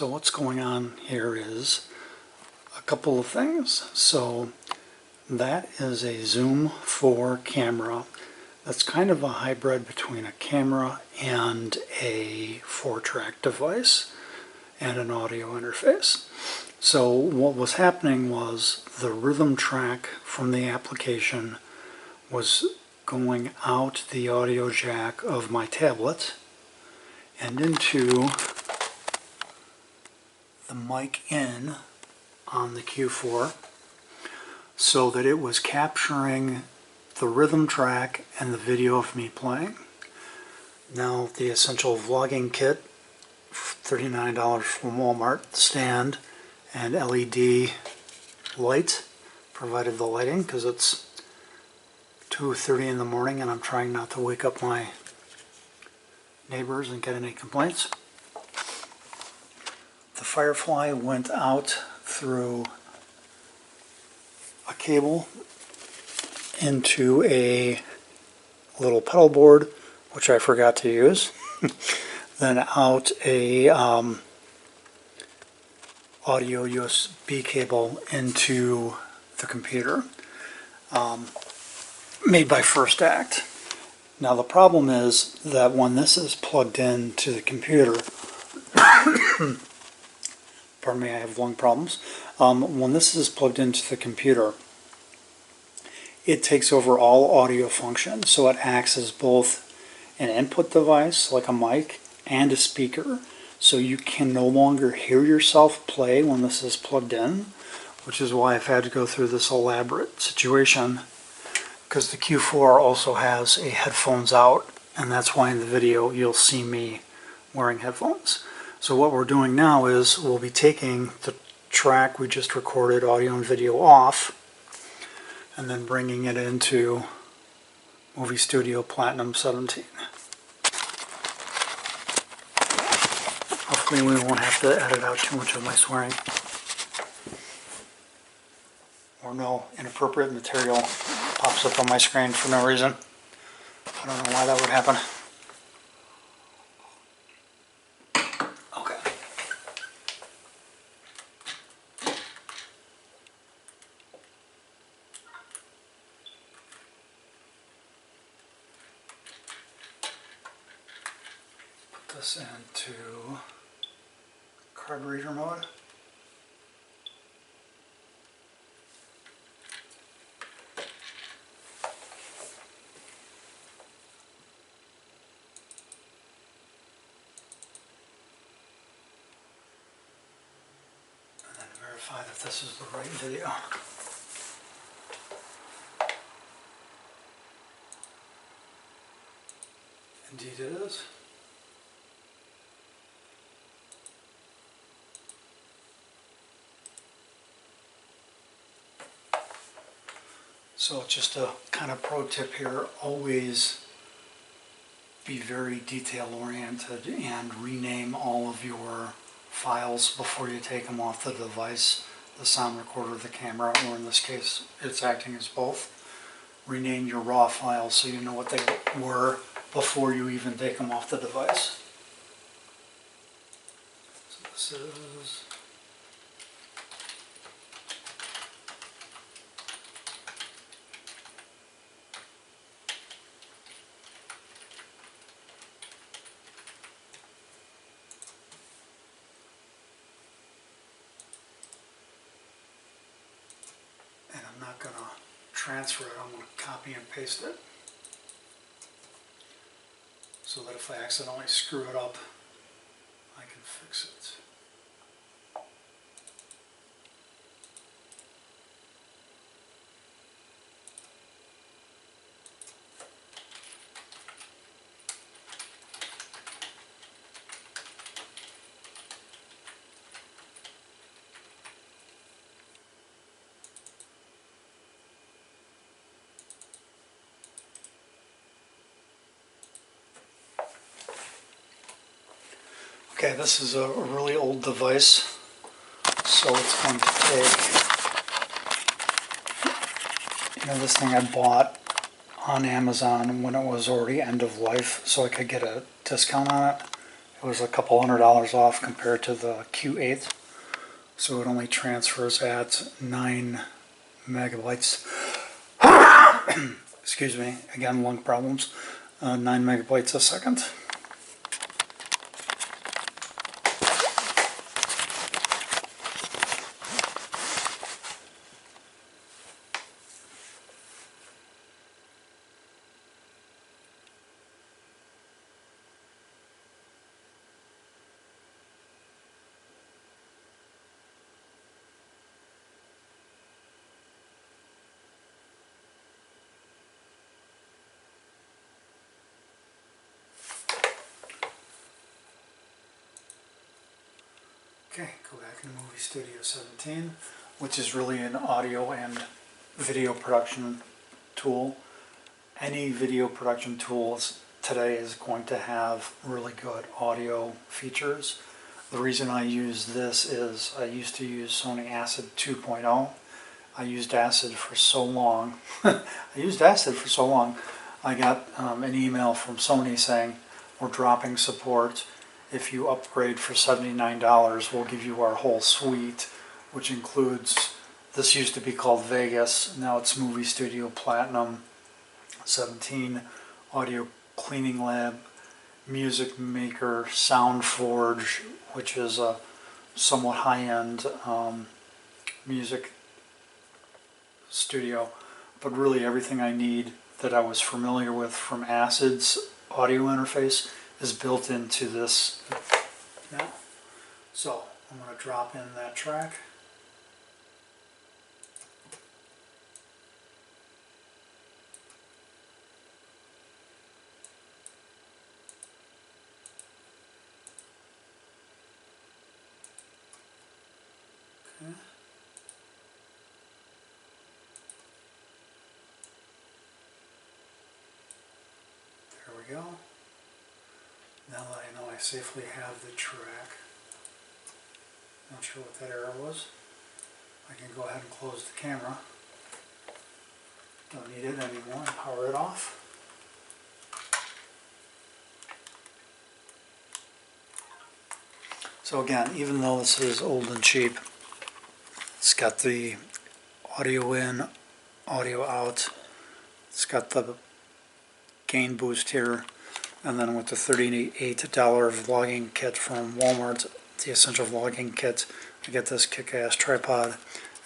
So what's going on here is a couple of things. So that is a Zoom 4 camera. That's kind of a hybrid between a camera and a 4-track device and an audio interface. So what was happening was the rhythm track from the application was going out the audio jack of my tablet and into the mic in on the Q4, so that it was capturing the rhythm track and the video of me playing. Now the Essential Vlogging Kit, $39 from Walmart, stand and LED light, provided the lighting because it's 2:30 in the morning and I'm trying not to wake up my neighbors and get any complaints. The Firefly went out through a cable into a little pedal board, which I forgot to use, then out a audio USB cable into the computer, made by First Act. Now the problem is that when this is plugged in to the computer, pardon me, I have lung problems. When this is plugged into the computer, it takes over all audio functions, so it acts as both an input device, like a mic, and a speaker. So you can no longer hear yourself play when this is plugged in, which is why I've had to go through this elaborate situation, because the Q4 also has a headphones out, and that's why in the video you'll see me wearing headphones. So what we're doing now is we'll be taking the track we just recorded, audio and video, off, and then bringing it into Movie Studio Platinum 17. Hopefully we won't have to edit out too much of my swearing, or no inappropriate material pops up on my screen for no reason. I don't know why that would happen. Okay. Put this into card reader mode. Verify that this is the right video. Indeed it is. So just a kind of pro tip here, always be very detail oriented and rename all of your files before you take them off the device, the sound recorder, the camera, or in this case it's acting as both. Rename your raw files so you know what they were before you even take them off the device. So this is I'm not going to transfer it, I'm going to copy and paste it so that if I accidentally screw it up, I can fix it. Okay, this is a really old device, so it's going to take, this thing I bought on Amazon when it was already end of life, so I could get a discount on it. It was a couple $100 off compared to the Q8, so it only transfers at 9 megabytes. Excuse me, again, lung problems. 9 megabytes a second. Okay, go back into Movie Studio 17, which is really an audio and video production tool. Any video production tools today is going to have really good audio features. The reason I use this is I used to use Sony Acid 2.0. I used Acid for so long. I got an email from Sony saying, we're dropping support. If you upgrade for $79, we'll give you our whole suite, which includes, this used to be called Vegas, now it's Movie Studio Platinum 17, Audio Cleaning Lab, Music Maker, SoundForge, which is a somewhat high-end music studio, but really everything I need that I was familiar with from Acid's audio interface is built into this now. So I'm going to drop in that track. Okay. There we go. Now that I know I safely have the track, not sure what that error was, I can go ahead and close the camera. Don't need it anymore and power it off. So again, even though this is old and cheap, it's got the audio in, audio out, it's got the gain boost here, and then with the $38 vlogging kit from Walmart, the Essential Vlogging Kit, I get this kick-ass tripod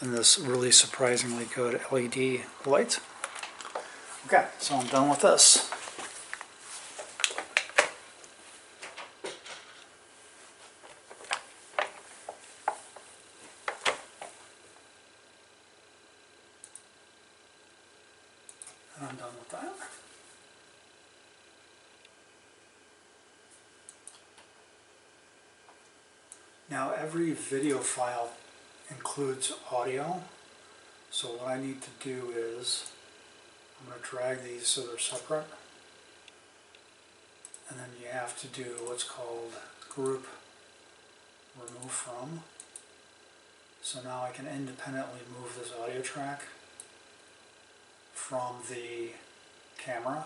and this really surprisingly good LED light. Okay, so I'm done with this. And I'm done with that. Now every video file includes audio, so what I need to do is I'm going to drag these so they're separate, and then you have to do what's called group remove from. So now I can independently move this audio track from the camera,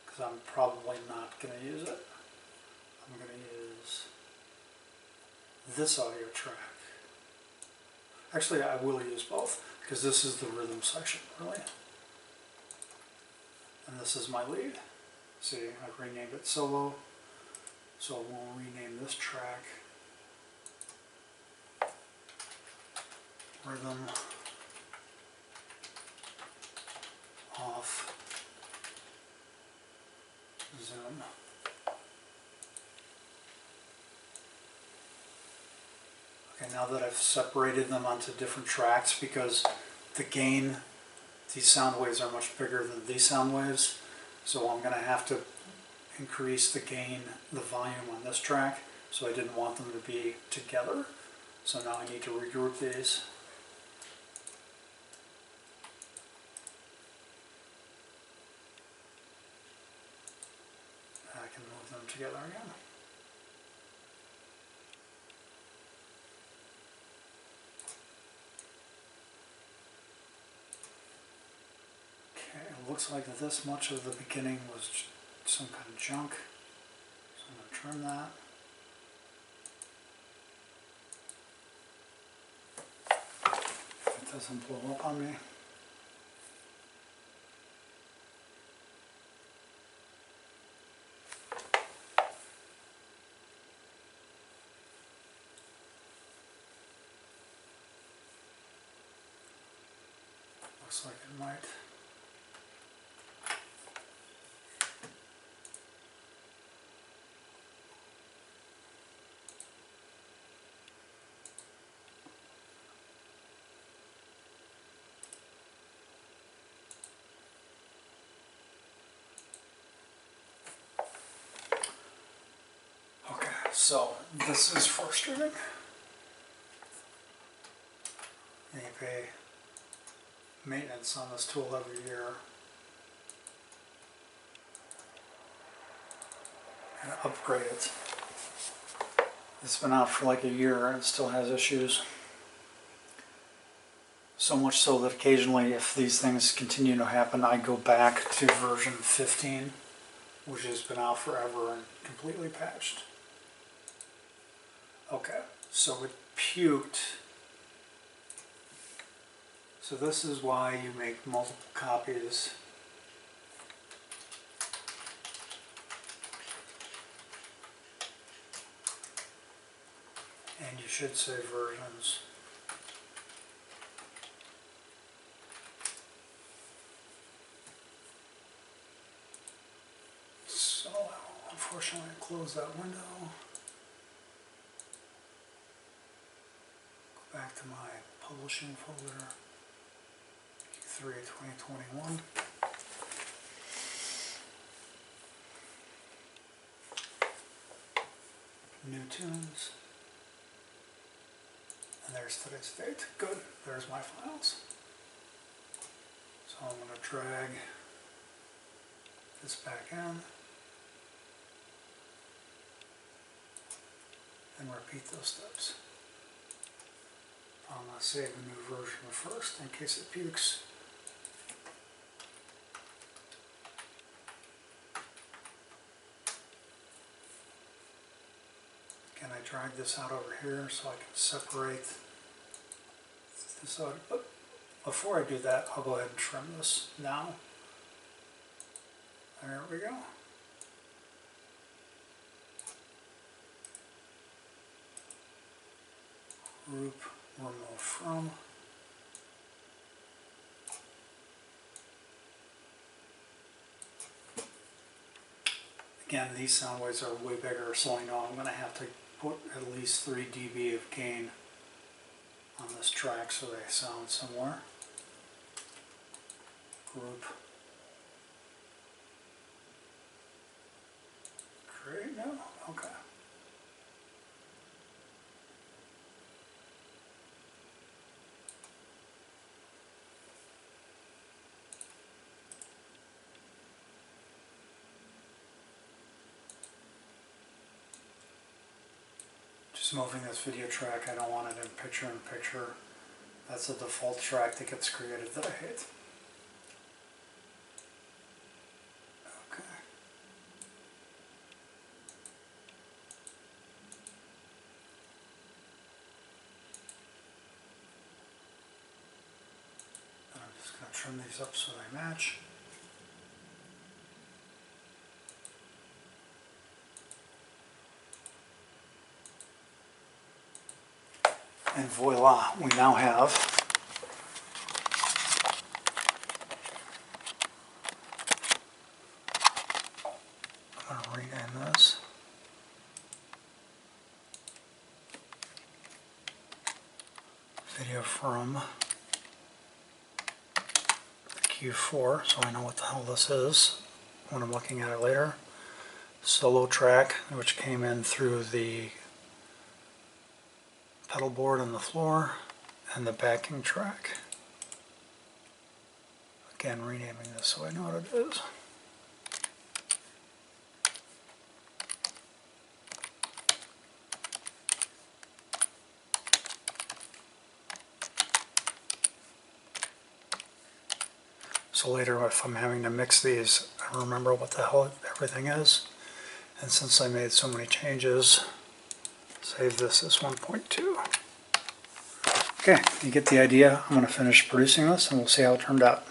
because I'm probably not going to use it. I'm going to use this audio track. Actually, I will use both, because this is the rhythm section, really. And this is my lead. See, I've renamed it solo, so we'll rename this track rhythm off zoom. Okay, now that I've separated them onto different tracks, because the gain, these sound waves are much bigger than these sound waves, so I'm going to have to increase the gain, the volume on this track, so I didn't want them to be together. So now I need to regroup these. And I can move them together again. Okay, it looks like this much of the beginning was some kind of junk, so I'm going to trim that. it doesn't blow up on me. Looks like it might. Okay, so this is frustrating. And you pay maintenance on this tool every year and upgrade it. It's been out for like a year and it still has issues. So much so that occasionally, if these things continue to happen, I go back to version 15, which has been out forever and completely patched. Okay, so it puked. So this is why you make multiple copies. And you should save versions. So unfortunately I close that window. Go back to my publishing folder. Q3 2021. New tunes. And there's today's date. Good. There's my files. So I'm going to drag this back in and repeat those steps. I'm going to save the new version first in case it pukes. Again, I drag this out over here so I can separate this out. But before I do that, I'll go ahead and trim this now. There we go. Group, remove from. Again, these sound waves are way bigger, so I know I'm going to have to put at least 3 dB of gain on this track so they sound similar. Group. Create now? Okay. Just moving this video track, I don't want it in picture-in-picture. That's a default track that gets created that I hate. Okay. And I'm just going to trim these up so they match. And voila, we now have I'm going to rename this. Video from the Q4, so I know what the hell this is when I'm looking at it later. Solo track, which came in through the pedal board on the floor, and the backing track. Again, renaming this so I know what it is. So later, if I'm having to mix these, I remember what the hell everything is. And since I made so many changes, save this as 1.2. Okay, you get the idea. I'm going to finish producing this and we'll see how it turned out.